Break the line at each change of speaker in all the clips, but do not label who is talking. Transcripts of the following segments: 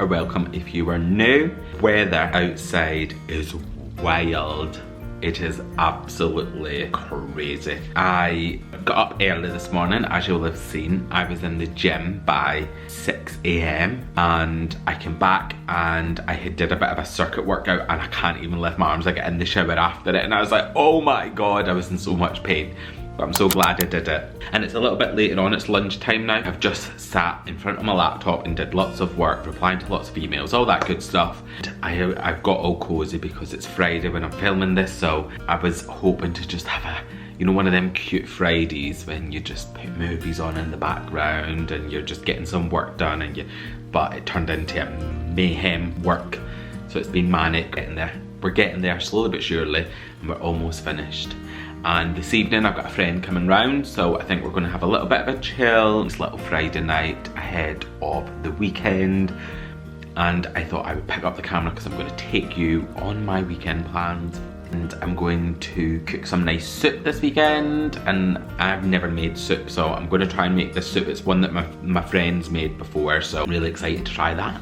welcome if you are new. Weather outside is wild. It is absolutely crazy. I got up early this morning, as you'll have seen. I was in the gym by 6 AM and I came back and I did a bit of a circuit workout and I can't even lift my arms. I get in the shower after it and I was like, oh my God, I was in so much pain. But I'm so glad I did it. And it's a little bit later on, it's lunchtime now. I've just sat in front of my laptop and did lots of work, replying to lots of emails, all that good stuff. And I've got all cozy because it's Friday when I'm filming this, so I was hoping to just have a, you know, one of them cute Fridays when you just put movies on in the background and you're just getting some work done but it turned into a mayhem work. So it's been manic getting there. We're getting there slowly but surely and we're almost finished. And this evening I've got a friend coming round, so I think we're going to have a little bit of a chill. It's a little Friday night ahead of the weekend, and I thought I would pick up the camera because I'm going to take you on my weekend plans. And I'm going to cook some nice soup this weekend, and I've never made soup, so I'm going to try and make this soup. It's one that my friends made before, so I'm really excited to try that.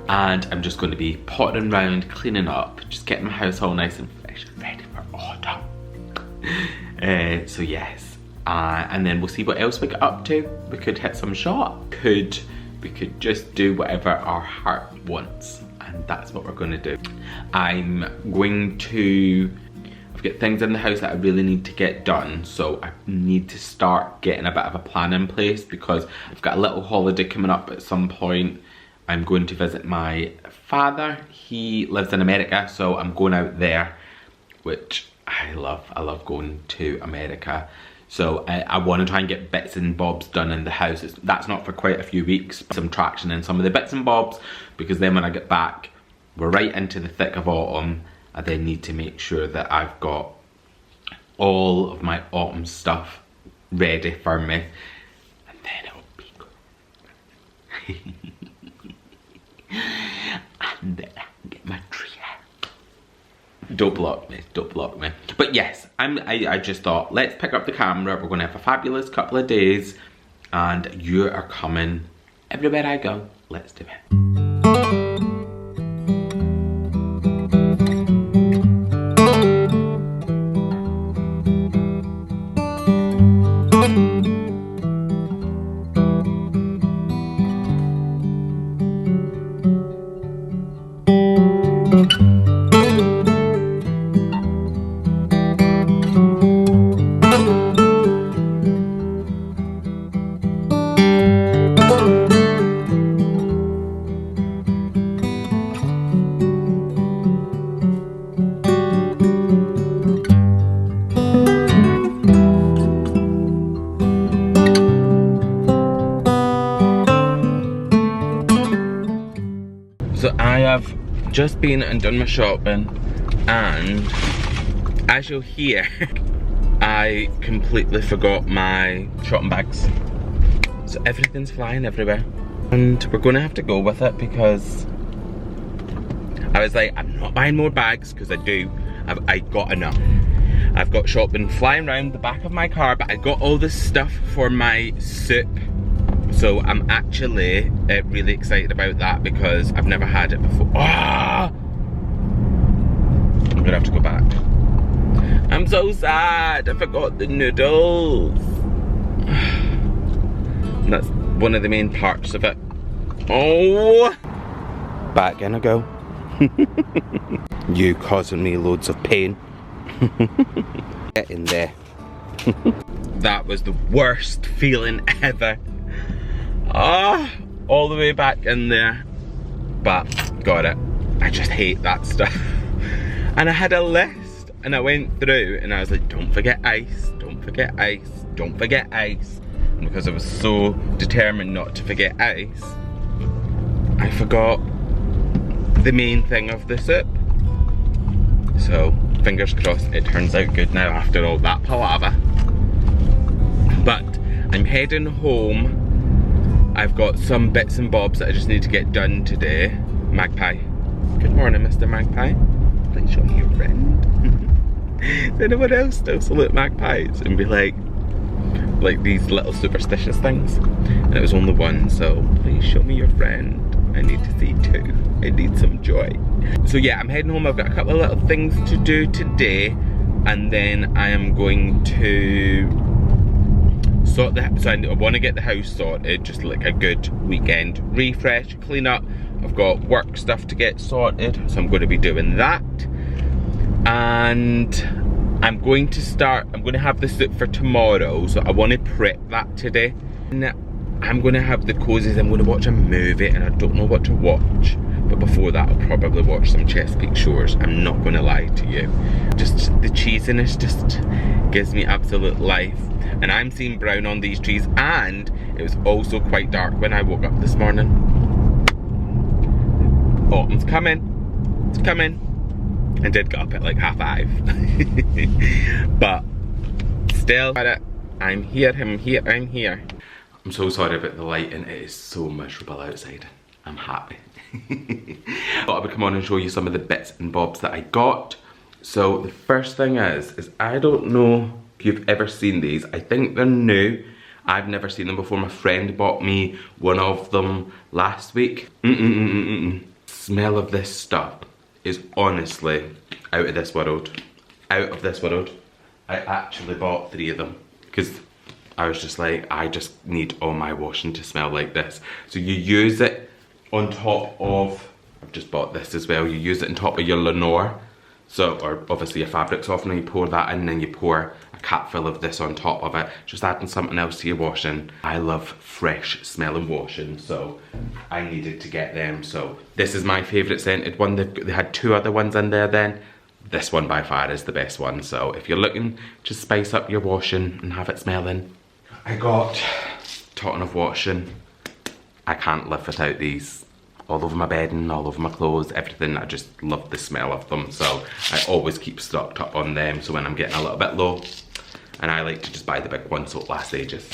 And I'm just going to be pottering around, cleaning up, just getting my house all nice and fresh and ready for autumn. So yes, and then we'll see what else we get up to. We could hit some shop, we could just do whatever our heart wants, and that's what we're going to do. I've got things in the house that I really need to get done, so I need to start getting a bit of a plan in place because I've got a little holiday coming up at some point. I'm going to visit my father. He lives in America, so I'm going out there, which I love going to America. So I want to try and get bits and bobs done in the house. That's not for quite a few weeks. Some traction in some of the bits and bobs, because then when I get back, we're right into the thick of autumn. I then need to make sure that I've got all of my autumn stuff ready for me. And then it'll be good. And then I can get my tree out. Don't block me, don't block me. But yes, I just thought, let's pick up the camera. We're gonna have a fabulous couple of days and you are coming everywhere I go. Let's do it. So I have just been and done my shopping, and as you'll hear, I completely forgot my shopping bags. So everything's flying everywhere. And we're gonna have to go with it because I was like, I'm not buying more bags because I got enough. I've got shopping flying around the back of my car, but I got all this stuff for my soup. So I'm actually really excited about that because I've never had it before. Ah! I'm gonna have to go back. I'm so sad, I forgot the noodles. And that's one of the main parts of it. Oh! Back in I go. You causing me loads of pain. Get in there. That was the worst feeling ever. Ah, all the way back in there, but got it. I just hate that stuff. And I had a list and I went through and I was like, don't forget ice, don't forget ice, don't forget ice. And because I was so determined not to forget ice, I forgot the main thing of the soup. So fingers crossed it turns out good now after all that palaver. But I'm heading home. I've got some bits and bobs that I just need to get done today. Magpie. Good morning, Mr. Magpie. Please show me your friend. Does anyone else still salute magpies and be like these little superstitious things? And it was only one, so please show me your friend. I need to see too. I need some joy. So yeah, I'm heading home. I've got a couple of little things to do today, and then I am going to sort the, so I want to get the house sorted, just like a good weekend refresh, clean up. I've got work stuff to get sorted, so I'm going to be doing that. And I'm going to have the soup for tomorrow, so I want to prep that today. And I'm going to have the cozies. I'm going to watch a movie, and I don't know what to watch. But before that, I'll probably watch some Chesapeake Shores. I'm not going to lie to you. Just the cheesiness just gives me absolute life. And I'm seeing brown on these trees, and it was also quite dark when I woke up this morning. Autumn's coming. It's coming. I did get up at like 5:30. But still, I'm here, I'm here, I'm here. I'm so sorry about the lighting. It is so miserable outside. I'm happy. I thought I would come on and show you some of the bits and bobs that I got. So the first thing is I don't know if you've ever seen these. I think they're new. I've never seen them before. My friend bought me one of them last week. Smell of this stuff is honestly out of this world. Out of this world. I actually bought 3 of them because I was just like, I just need all my washing to smell like this. So you use it on top of, I've just bought this as well, you use it on top of your Lenore. So, or obviously a fabric softener, you pour that in, and then you pour a capful of this on top of it, just adding something else to your washing. I love fresh smelling washing, so I needed to get them. So this is my favourite scented one. They had 2 other ones in there then. This one by far is the best one. So if you're looking to spice up your washing and have it smelling. I got, talking of washing, I can't live without these. All over my bedding, all over my clothes, everything. I just love the smell of them, so I always keep stocked up on them, so when I'm getting a little bit low, and I like to just buy the big one so it lasts ages.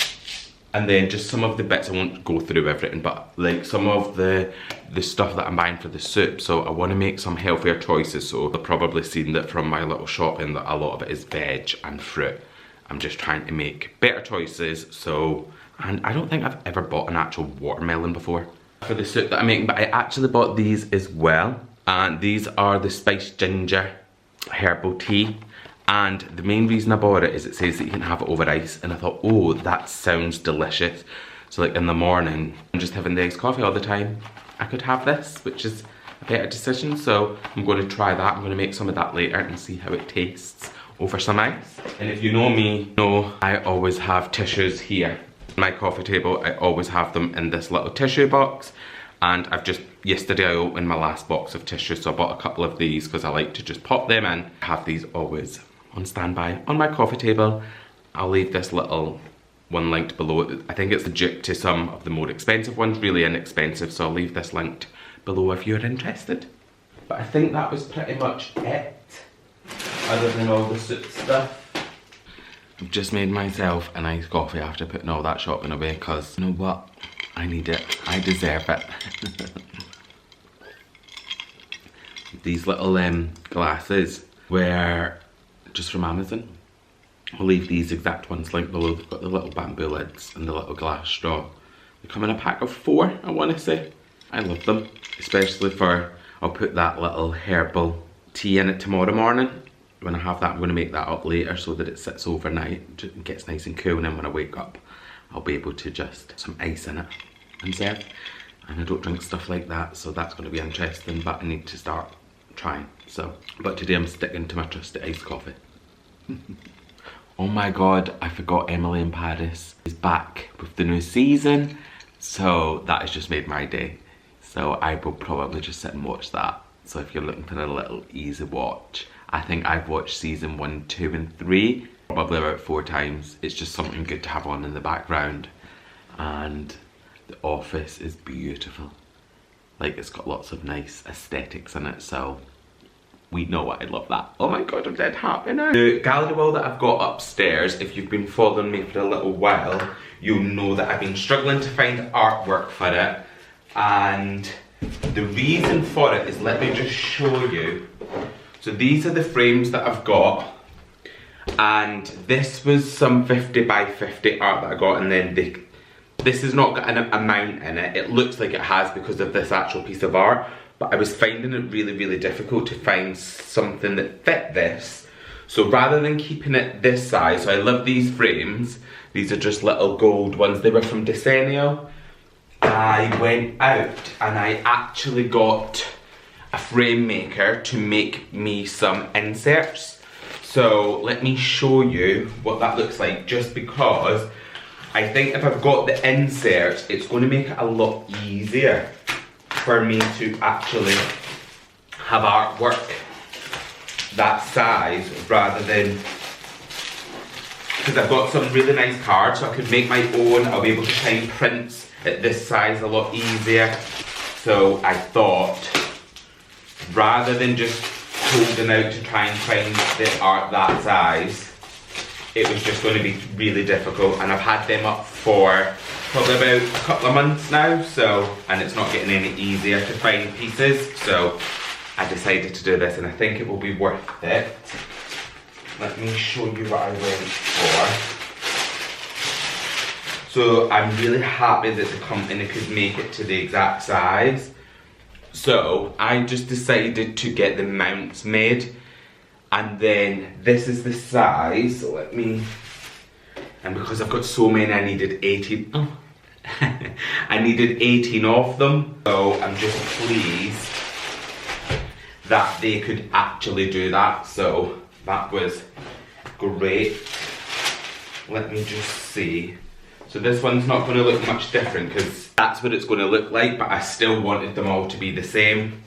And then just some of the bits, I won't go through everything, but like some of the stuff that I'm buying for the soup. So I want to make some healthier choices, so I've probably seen that from my little shopping that a lot of it is veg and fruit. I'm just trying to make better choices, so, and I don't think I've ever bought an actual watermelon before for the soup that I'm making, but I actually bought these as well, and these are the spiced ginger herbal tea. And the main reason I bought it is it says that you can have it over ice, and I thought, oh, that sounds delicious. So like in the morning, I'm just having the iced coffee all the time, I could have this, which is a better decision. So I'm going to try that. I'm going to make some of that later and see how it tastes over some ice. And if you know me, know I always have tissues here. My coffee table, I always have them in this little tissue box, and I've just, yesterday I opened my last box of tissues, so I bought a couple of these because I like to just pop them in. I have these always on standby on my coffee table. I'll leave this little one linked below. I think it's a dupe to some of the more expensive ones, really inexpensive, so I'll leave this linked below if you're interested. But I think that was pretty much it, other than all the soup stuff. I've just made myself a nice coffee after putting all that shopping away, because you know what? I need it. I deserve it. These little glasses were just from Amazon. I'll leave these exact ones linked below. They've got the little bamboo lids and the little glass straw. They come in a pack of 4, I want to say. I love them, especially for, I'll put that little herbal tea in it tomorrow morning. When I have that, I'm going to make that up later so that it sits overnight and gets nice and cool, and then when I wake up I'll be able to just some ice in it and serve. And I don't drink stuff like that, so that's going to be interesting, but I need to start trying. So, but today I'm sticking to my trusty iced coffee. Oh my god, I forgot Emily in Paris is back with the new season, so that has just made my day. So I will probably just sit and watch that. So if you're looking for a little easy watch, I think I've watched season 1, 2 and 3 probably about 4 times. It's just something good to have on in the background, and the office is beautiful. Like, it's got lots of nice aesthetics in it, so we know what I love that. Oh my god, I'm dead happy now. The gallery wall that I've got upstairs, if you've been following me for a little while, you'll know that I've been struggling to find artwork for it, and the reason for it is, let me just show you. So these are the frames that I've got, and this was some 50 by 50 art that I got, and then This has not got a mount in it. It looks like it has because of this actual piece of art, but I was finding it really difficult to find something that fit this. So rather than keeping it this size, so I love these frames. These are just little gold ones. They were from Decennial. I went out and I actually got a frame maker to make me some inserts. So let me show you what that looks like, just because I think if I've got the inserts, it's going to make it a lot easier for me to actually have artwork that size, rather than, because I've got some really nice cards, so I could make my own. I'll be able to find prints at this size a lot easier. So I thought, rather than just holding out to try and find the art that size, it was just going to be really difficult. And I've had them up for probably about a couple of months now, so, and it's not getting any easier to find pieces, so I decided to do this, and I think it will be worth it. Let me show you what I went for. So I'm really happy that the company could make it to the exact size. So I just decided to get the mounts made, and then this is the size. So let me, and because I've got so many, I needed 18. Oh. I needed 18 of them. So I'm just pleased that they could actually do that. So that was great. Let me just see. So this one's not going to look much different because that's what it's going to look like, but I still wanted them all to be the same.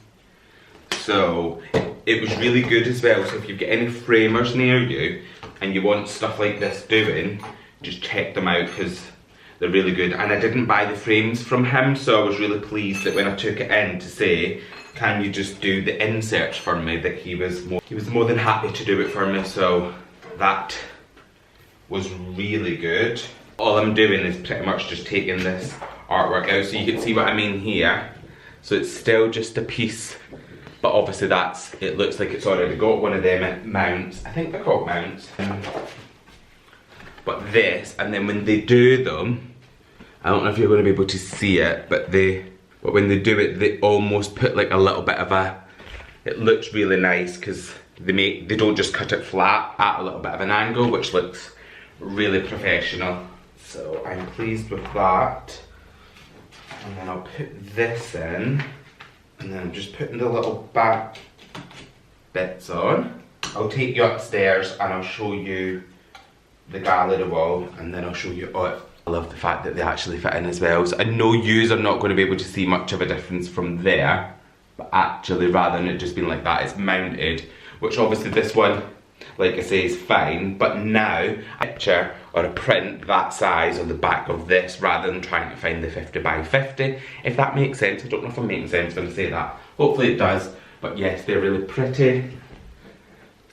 So it was really good as well. So if you've got any framers near you and you want stuff like this doing, just check them out because they're really good. And I didn't buy the frames from him, so I was really pleased that when I took it in to say, can you just do the inserts for me, that he was more than happy to do it for me. So that was really good. All I'm doing is pretty much just taking this artwork out, so you can see what I mean here. So it's still just a piece, but obviously it looks like it's already got one of them mounts. I think they're called mounts. But this, and then when they do them, I don't know if you're going to be able to see it, but when they do it, they almost put like a little bit of it looks really nice because they don't just cut it flat at a little bit of an angle, which looks really professional. So I'm pleased with that. And then I'll put this in, and then I'm just putting the little back bits on. I'll take you upstairs and I'll show you the gallery wall, and then I'll show you I love the fact that they actually fit in as well. So I know yous are not going to be able to see much of a difference from there, but actually rather than it just being like that, it's mounted, which obviously this one, like I say, is fine, but now a picture or a print that size on the back of this rather than trying to find the 50 by 50, if that makes sense. I don't know if I'm making sense when I say that. Hopefully it does, but yes, they're really pretty.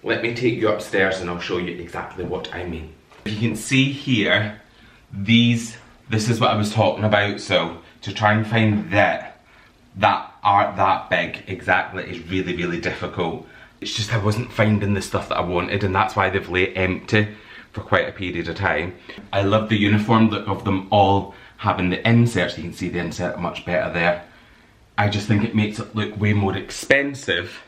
Let me take you upstairs and I'll show you exactly what I mean. You can see here, this is what I was talking about. So to try and find that art that big exactly is really difficult. It's just I wasn't finding the stuff that I wanted, and that's why they've lay empty for quite a period of time. I love the uniform look of them all having the inserts. You can see the insert much better there. I just think it makes it look way more expensive.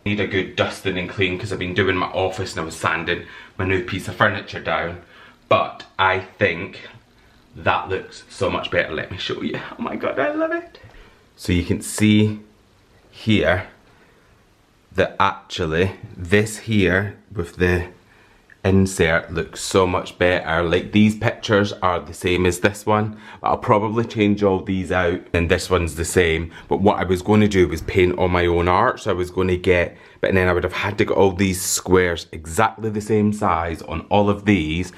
Need a good dusting and clean because I've been doing my office and I was sanding my new piece of furniture down. But I think that looks so much better. Let me show you. Oh my god, I love it. So you can see here that actually this here with the insert looks so much better. Like these pictures are the same as this one, but I'll probably change all these out and this one's the same. But what I was going to do was paint all my own art, so I was going to get, but then I would have had to get all these squares exactly the same size on all of these,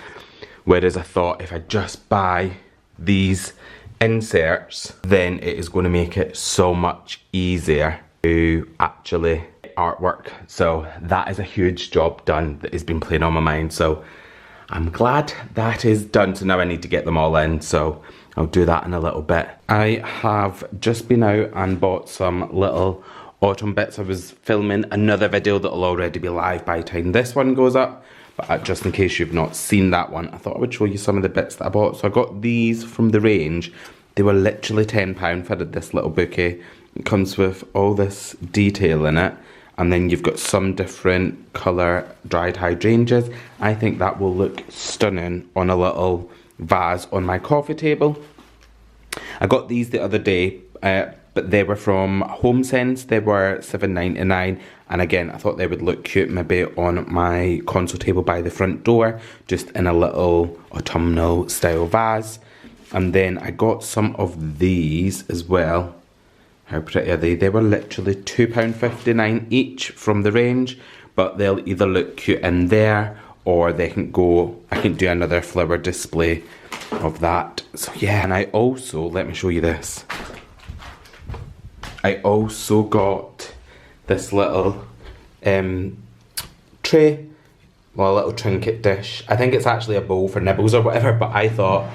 whereas I thought if I just buy these inserts, then it is going to make it so much easier to actually artwork. So that is a huge job done that has been playing on my mind, so I'm glad that is done. So now I need to get them all in, so I'll do that in a little bit. I have just been out and bought some little autumn bits. I was filming another video that will already be live by the time this one goes up, But just in case you've not seen that one, I thought I would show you some of the bits that I bought. So I got these from the range. They were literally £10 for this little bouquet. It comes with all this detail in it. And then you've got some different colour dried hydrangeas. I think that will look stunning on a little vase on my coffee table. I got these the other day, but they were from HomeSense. They were $7.99, and again I thought they would look cute maybe on my console table by the front door, just in a little autumnal style vase. And then I got some of these as well. How pretty are they? They were literally £2.59 each from the range, but they'll either look cute in there or they can go, I can do another flower display of that. So yeah, and I also, let me show you this. I also got this little tray, well, a little trinket dish. I think it's actually a bowl for nibbles or whatever, but I thought,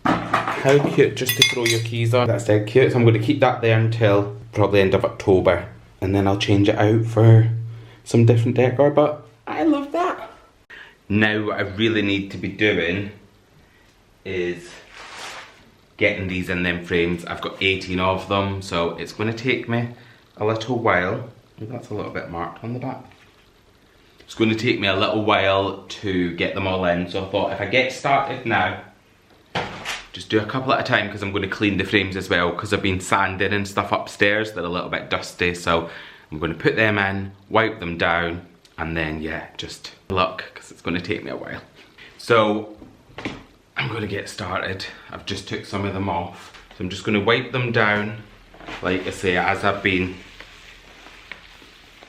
how cute just to throw your keys on. That's dead cute. So I'm going to keep that there until probably end of October, and then I'll change it out for some different decor, but I love that. Now what I really need to be doing is getting these in them frames. I've got 18 of them, so it's going to take me a little while. Oh, that's a little bit marked on the back. It's going to take me a little while to get them all in, so I thought if I get started now, just do a couple at a time, because I'm going to clean the frames as well, because I've been sanding and stuff upstairs. They're a little bit dusty, so I'm going to put them in, wipe them down, and then yeah, just look, because it's going to take me a while. So I'm going to get started. I've just took some of them off, so I'm just going to wipe them down, like I say, as I've been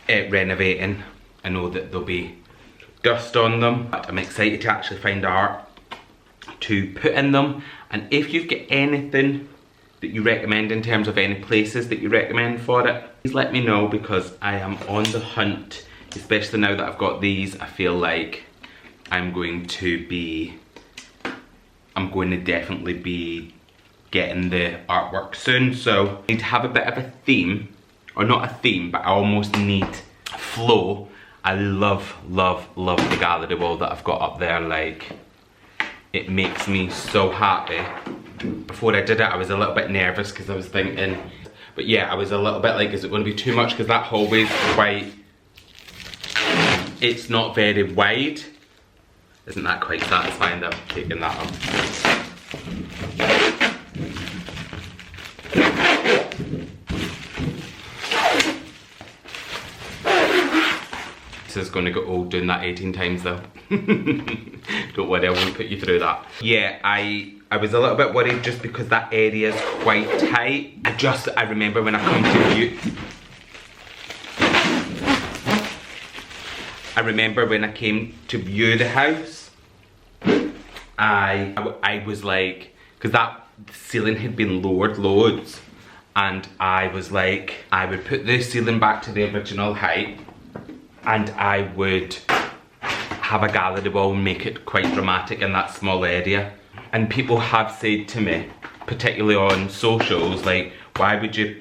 renovating. I know that there'll be dust on them, but I'm excited to actually find art to put in them. And if you've got anything that you recommend in terms of any places that you recommend for it, please let me know, because I am on the hunt, especially now that I've got these. I feel like I'm going to definitely be getting the artwork soon, so I need to have a bit of a theme, or not a theme, but I almost need a flow. I love, love, love the gallery wall that I've got up there. Like, it makes me so happy. Before I did it, I was a little bit nervous because I was thinking, but yeah, I was a little bit like, is it going to be too much? Because that hallway's quite, it's not very wide. Isn't that quite satisfying that I've taken that up? This is going to go old doing that 18 times though. Don't worry, I won't put you through that. Yeah, I was a little bit worried just because that area is quite tight. I remember when I come to view, I remember when I came to view the house, I was like, because that ceiling had been lowered loads, and I was like, I would put the ceiling back to the original height, and I would have a gallery wall and make it quite dramatic in that small area. And people have said to me, particularly on socials, like, why would you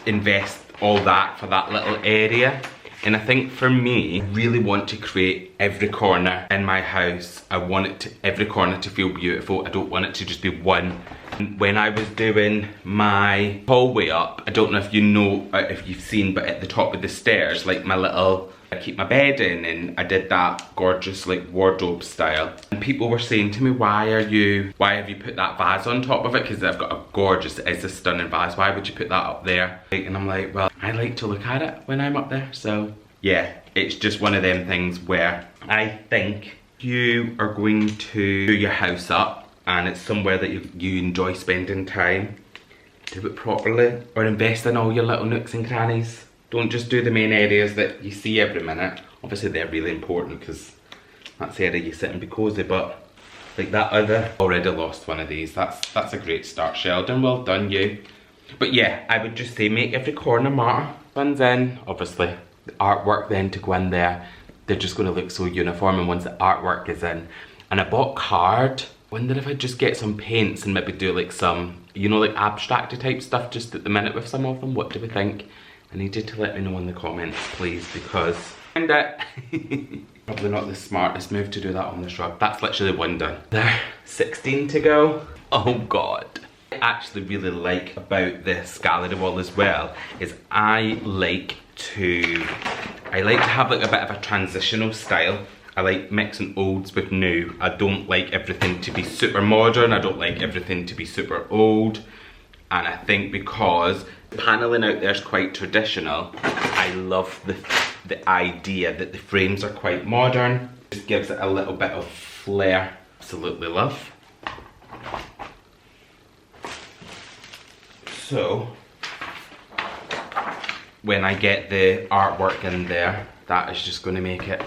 invest all that for that little area? And I think for me, I really want to create every corner in my house. I want every corner to feel beautiful. I don't want it to just be one. When I was doing my hallway up, I don't know if you know, if you've seen, but at the top of the stairs, like my little, I keep my bed in, and I did that gorgeous like wardrobe style. And people were saying to me, why have you put that vase on top of it? Because I've got a gorgeous, it's a stunning vase. Why would you put that up there? And I'm like, well, I like to look at it when I'm up there. So yeah, it's just one of them things where I think you are going to do your house up, and it's somewhere that you enjoy spending time, do it properly, or invest in all your little nooks and crannies. Don't just do the main areas that you see every minute. Obviously they're really important because that's the area you sit and be cozy, but like that other, already lost one of these. That's a great start, Sheldon, well done you. But yeah, I would just say make every corner matter. One's in, obviously, the artwork then to go in there, they're just gonna look so uniform, and once the artwork is in. And I bought card. Wonder if I just get some paints and maybe do like some, you know, like abstract type stuff just at the minute with some of them. What do we think? I need you to let me know in the comments, please, because I found it. Probably not the smartest move to do that on this rug. That's literally one done. There, 16 to go. Oh God. I actually really like about this gallery wall as well is I like to have like a bit of a transitional style. I like mixing olds with new. I don't like everything to be super modern. I don't like everything to be super old. And I think because the paneling out there is quite traditional, I love the idea that the frames are quite modern. It just gives it a little bit of flair. Absolutely love. So, when I get the artwork in there, that is just going to make it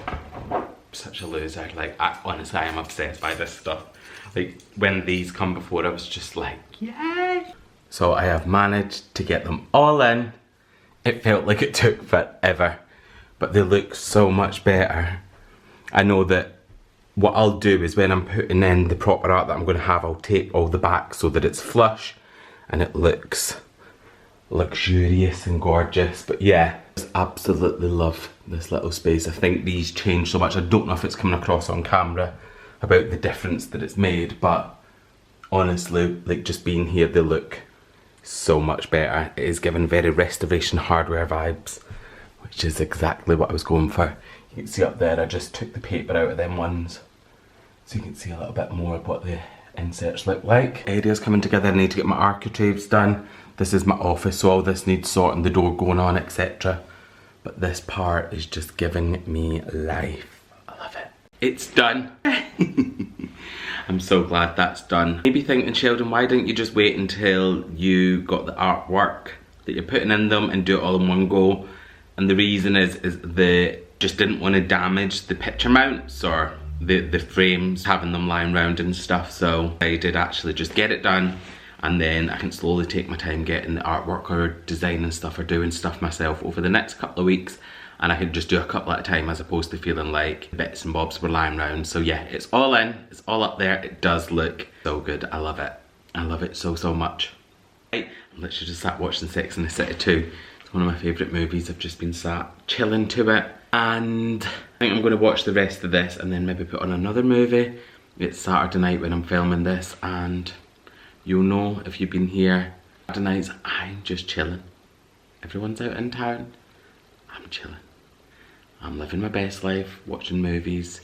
such a loser. Like, honestly, I am obsessed by this stuff. Like, when these come before, I was just like, yay! So I have managed to get them all in. It felt like it took forever, but they look so much better. I know that what I'll do is when I'm putting in the proper art that I'm going to have, I'll tape all the back so that it's flush and it looks luxurious and gorgeous. But yeah, I just absolutely love this little space. I think these change so much. I don't know if it's coming across on camera about the difference that it's made, but honestly, like just being here, they look so much better. It is giving very Restoration Hardware vibes, which is exactly what I was going for. You can see up there, I just took the paper out of them ones, so you can see a little bit more of what the inserts look like. Areas coming together. I need to get my architraves done. This is my office, so all this needs sorting, the door going on, etc. But this part is just giving me life. I love it. It's done. I'm so glad that's done. Maybe thinking, Sheldon, why didn't you just wait until you got the artwork that you're putting in them and do it all in one go? And the reason is they just didn't want to damage the picture mounts or the frames, having them lying around and stuff. So I did actually just get it done, and then I can slowly take my time getting the artwork or designing stuff or doing stuff myself over the next couple of weeks. And I can just do a couple at a time as opposed to feeling like bits and bobs were lying around. So yeah, it's all in, it's all up there. It does look so good. I love it. I love it so, so much. I'm literally just sat watching Sex and the City 2. It's one of my favourite movies. I've just been sat chilling to it. And I think I'm going to watch the rest of this and then maybe put on another movie. It's Saturday night when I'm filming this, and you'll know if you've been here. Saturday nights, I'm just chilling. Everyone's out in town. I'm chilling. I'm living my best life, watching movies.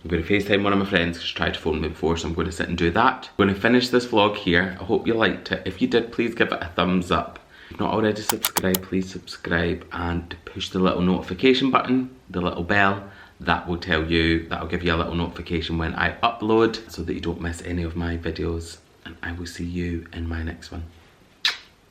I'm going to FaceTime one of my friends because she tried to phone me before, so I'm going to sit and do that. I'm going to finish this vlog here. I hope you liked it. If you did, please give it a thumbs up. If you've not already subscribed, please subscribe and push the little notification button, the little bell. That will tell you, that'll give you a little notification when I upload so that you don't miss any of my videos. And I will see you in my next one.